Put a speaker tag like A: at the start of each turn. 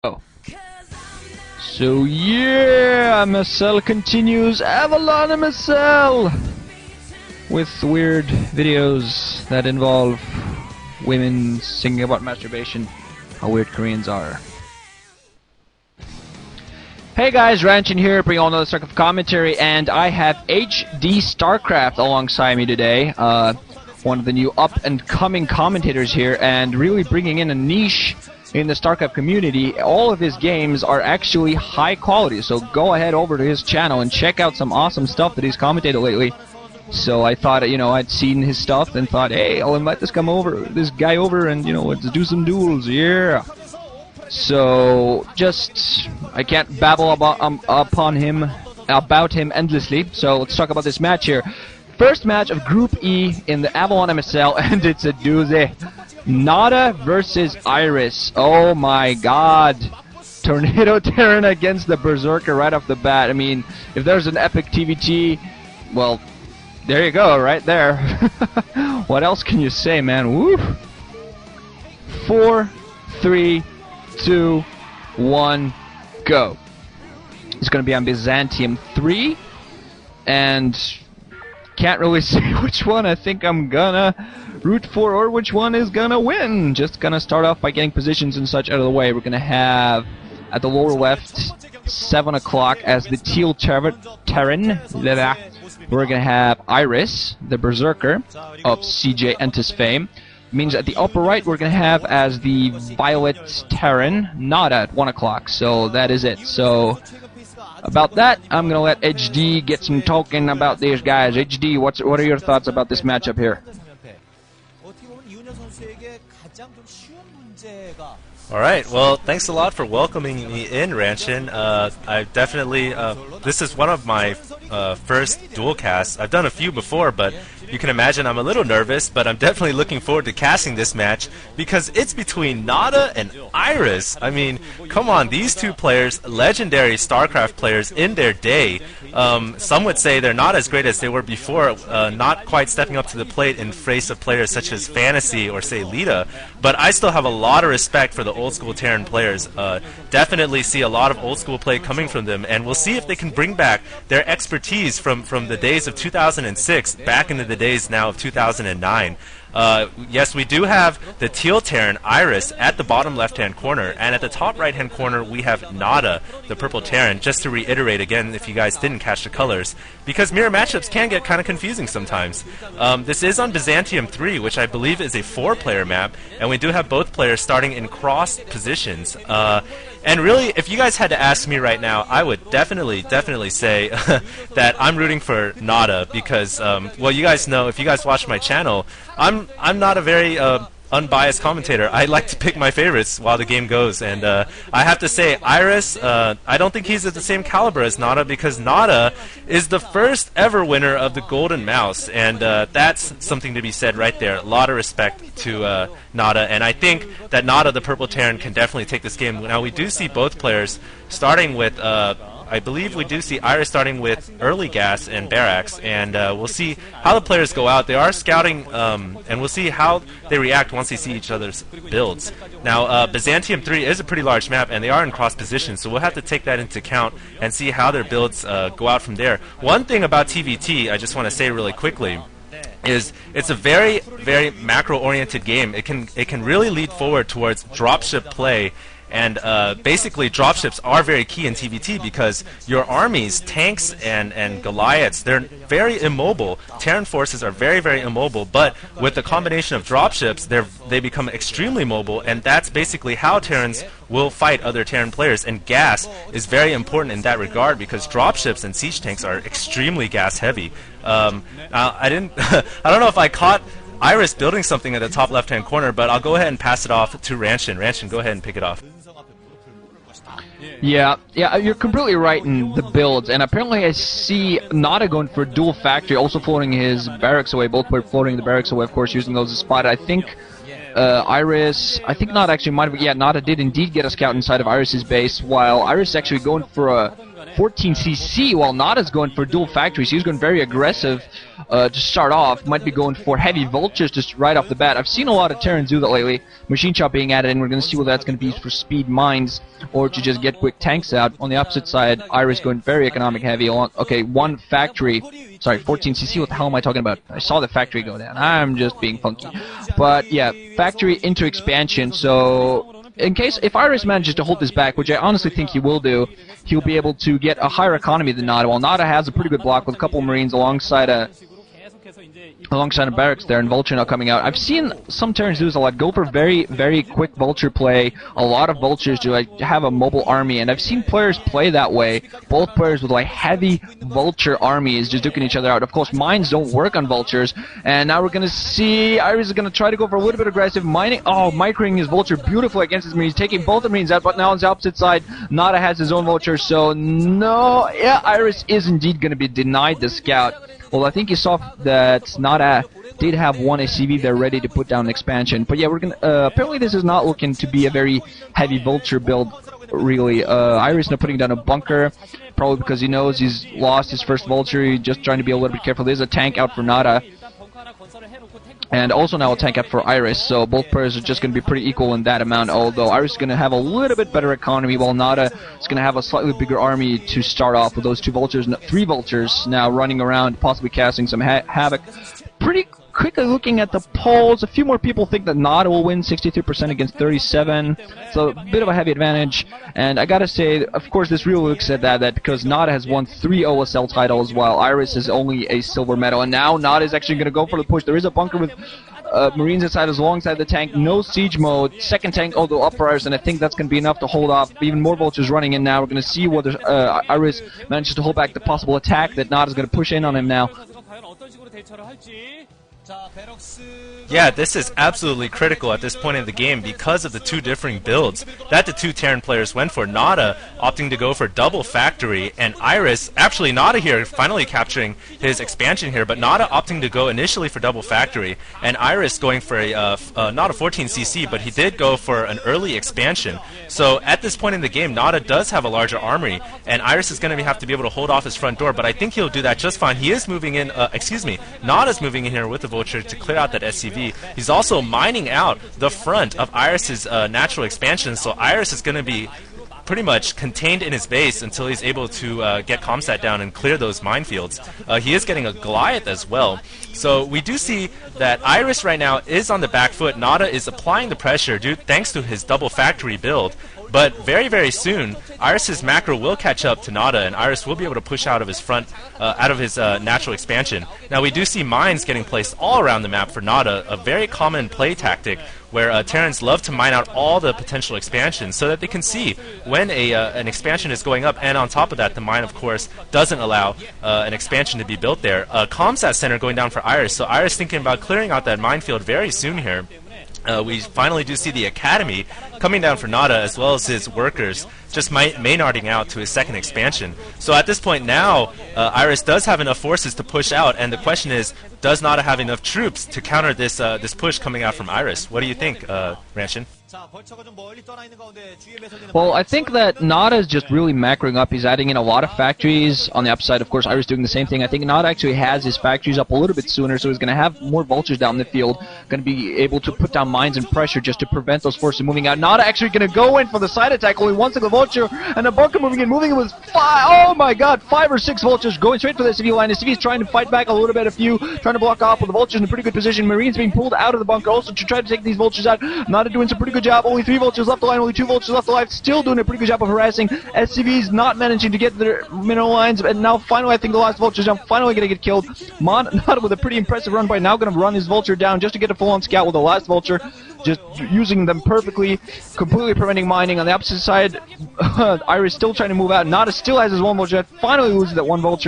A: Oh. So yeah, MSL continues. Avalon MSL with weird videos that involve women singing about masturbation. How weird Koreans are. Hey guys, Ranchin here, bringing on another circle of commentary, and I have HD StarCraft alongside me today. One of the new up-and-coming commentators here, and really bringing in a niche in the StarCraft community. All of his games are actually high quality, so go ahead over to his channel and check out some awesome stuff that he's commentated lately. So I thought, I'd seen his stuff and thought, hey, I'll invite this guy over, and let's do some duels, yeah. So I can't babble about him endlessly. So let's talk about this match here. First match of Group E in the Avalon MSL, and it's a doozy. NaDa versus Iris. Oh my god. Tornado Terran against the Berserker right off the bat. I mean, if there's an epic TVT, well, there you go, right there. What else can you say, man? Woo! 4, 3, 2, 1, go. It's going to be on Byzantium 3, and can't really say which one I think I'm gonna root for or which one is gonna win. Just gonna start off by getting positions and such out of the way. We're gonna have at the lower left 7 o'clock as the teal terran. We're gonna have Iris, the Berserker of CJ Entus fame. Means at the upper right we're gonna have as the violet terran NaDa at 1 o'clock. So that is it. So about that, I'm gonna let HD get some talking about these guys. HD, what are your thoughts about this matchup here?
B: Alright, well, thanks a lot for welcoming me in, Ranchin. I definitely, this is one of my first dual casts. I've done a few before, but you can imagine I'm a little nervous, but I'm definitely looking forward to casting this match because it's between NaDa and Iris. I mean, come on, these two players, legendary StarCraft players in their day. Some would say they're not as great as they were before, not quite stepping up to the plate in face of players such as Fantasy or, say, Lita, but I still have a lot of respect for the old-school Terran players. Definitely see a lot of old-school play coming from them, and we'll see if they can bring back their expertise from the days of 2006, back into the days now of 2009. Yes, we do have the teal Terran, Iris, at the bottom left-hand corner, and at the top right-hand corner we have NaDa, the purple Terran, just to reiterate again if you guys didn't catch the colors, because mirror matchups can get kind of confusing sometimes. This is on Byzantium 3, which I believe is a 4-player map, and we do have both players starting in cross positions. And really, if you guys had to ask me right now, I would definitely say that I'm rooting for NaDa because, well, you guys know, if you guys watch my channel, I'm not a very unbiased commentator. I like to pick my favorites while the game goes, and I have to say, Iris, I don't think he's at the same caliber as NaDa because NaDa is the first ever winner of the Golden Mouse, and that's something to be said right there. A lot of respect to NaDa, and I think that NaDa, the purple Terran, can definitely take this game. Now, we do see both players starting with I believe we do see Iris starting with early gas and barracks, and we'll see how the players go out. They are scouting, and we'll see how they react once they see each other's builds. Now, Byzantium 3 is a pretty large map, and they are in cross position, so we'll have to take that into account and see how their builds go out from there. One thing about TVT, I just want to say really quickly, is it's a very, very macro-oriented game. It can really lead forward towards dropship play. And basically, dropships are very key in TVT because your armies, tanks and Goliaths, they're very immobile. Terran forces are very, very immobile, but with the combination of dropships, they become extremely mobile, and that's basically how Terrans will fight other Terran players. And gas is very important in that regard because dropships and siege tanks are extremely gas heavy. I don't know if I caught Iris building something at the top left-hand corner, but I'll go ahead and pass it off to Ranchin. Ranchin, go ahead and pick it off.
A: Yeah, you're completely right in the builds, and apparently I see NaDa going for dual factory, also floating his barracks away, both were floating the barracks away, of course, using those as spot. I think Iris, I think NaDa actually might have, yeah, NaDa did indeed get a scout inside of Iris's base, while Iris actually going for 14cc, while NaDa's going for dual factories. He's going very aggressive to start off. Might be going for heavy vultures just right off the bat. I've seen a lot of Terrans do that lately. Machine Shop being added, and we're going to see whether that's going to be used for speed mines or to just get quick tanks out. On the opposite side, Iris going very economic heavy. Okay, one factory. Sorry, 14cc. What the hell am I talking about? I saw the factory go down. I'm just being funky. But yeah, factory into expansion. So in case if Iris manages to hold this back, which I honestly think he will do, he'll be able to get a higher economy than NaDa. While NaDa has a pretty good block with a couple of Marines alongside a barracks there, and Vulture now coming out. I've seen some Terrans do this a lot. Go for very, very quick Vulture play. A lot of Vultures to like have a mobile army, and I've seen players play that way. Both players with like heavy Vulture armies just duking each other out. Of course, mines don't work on Vultures, and now we're gonna see Iris is gonna try to go for a little bit aggressive mining. Oh, microing his Vulture beautifully against his Marines, taking both the Marines out. But now on the opposite side, NaDa has his own Vulture, so no, yeah, Iris is indeed gonna be denied the scout. Well, I think you saw that NaDa did have one SCV there ready to put down an expansion. But yeah, we're gonna. Apparently, this is not looking to be a very heavy Vulture build, really. Iris now putting down a bunker, probably because he knows he's lost his first Vulture. He's just trying to be a little bit careful. There's a tank out for NaDa, and also now a tank out for Iris. So both players are just going to be pretty equal in that amount. Although Iris is going to have a little bit better economy, while NaDa is going to have a slightly bigger army to start off with those two Vultures, three Vultures now running around, possibly casting some havoc. Pretty quickly looking at the polls, a few more people think that NaDa will win, 63% against 37. So a bit of a heavy advantage. And I gotta say, of course, this really looks at that because NaDa has won 3 OSL titles, while Iris is only a silver medal. And now NaDa is actually going to go for the push. There is a bunker with Marines inside alongside the tank. No siege mode. Second tank, although up for Iris, and I think that's going to be enough to hold off. Even more Vultures running in now. We're going to see whether Iris manages to hold back the possible attack that NaDa is going to push in on him now.
B: Yeah, this is absolutely critical at this point in the game because of the two differing builds that the two Terran players went for. NaDa opting to go for double factory, and Iris, actually NaDa here finally capturing his expansion here, but NaDa opting to go initially for double factory, and Iris going for a not a 14cc, but he did go for an early expansion. So at this point in the game, NaDa does have a larger armory, and Iris is going to have to be able to hold off his front door, but I think he'll do that just fine. He is moving in, NaDa's moving in here with the Vulture to clear out that SCV. He's also mining out the front of Iris's natural expansion, so Iris is going to be pretty much contained in his base until he's able to get Comsat down and clear those minefields. He is getting a Goliath as well. So we do see that Iris right now is on the back foot. NaDa is applying the pressure thanks to his double factory build. But very, very soon, Iris's macro will catch up to NaDa, and Iris will be able to push out of his front, out of his natural expansion. Now, we do see mines getting placed all around the map for NaDa, a very common play tactic where Terrans love to mine out all the potential expansions so that they can see when an expansion is going up, and on top of that, the mine, of course, doesn't allow an expansion to be built there. Comsat center going down for Iris, so Iris thinking about clearing out that minefield very soon here. We finally do see the Academy coming down for NaDa, as well as his workers just Maynarding out to his second expansion. So at this point now, Iris does have enough forces to push out, and the question is, does NaDa have enough troops to counter this this push coming out from Iris? What do you think, Ranshin?
A: Well, I think that NaDa is just really macroing up. He's adding in a lot of factories. On the upside, of course, Iris doing the same thing. I think NaDa actually has his factories up a little bit sooner, so he's going to have more Vultures down the field, going to be able to put down mines and pressure just to prevent those forces moving out. NaDa actually going to go in for the side attack, only one single Vulture, and a bunker moving in with 5 or 6 Vultures going straight for the SCV line. The SCV is trying to fight back a little bit, trying to block off with the Vultures in a pretty good position. Marines being pulled out of the bunker also to try to take these Vultures out. NaDa doing some pretty good job. Only 3 Vultures left alive, only 2 Vultures left alive, still doing a pretty good job of harassing. SCVs not managing to get their mineral lines, and now finally I think the last Vulture's now finally going to get killed. NaDa with a pretty impressive run by now going to run his Vulture down just to get a full-on scout with the last Vulture, just using them perfectly, completely preventing mining. On the opposite side, Iris still trying to move out. NaDa still has his one Vulture, finally loses that one Vulture.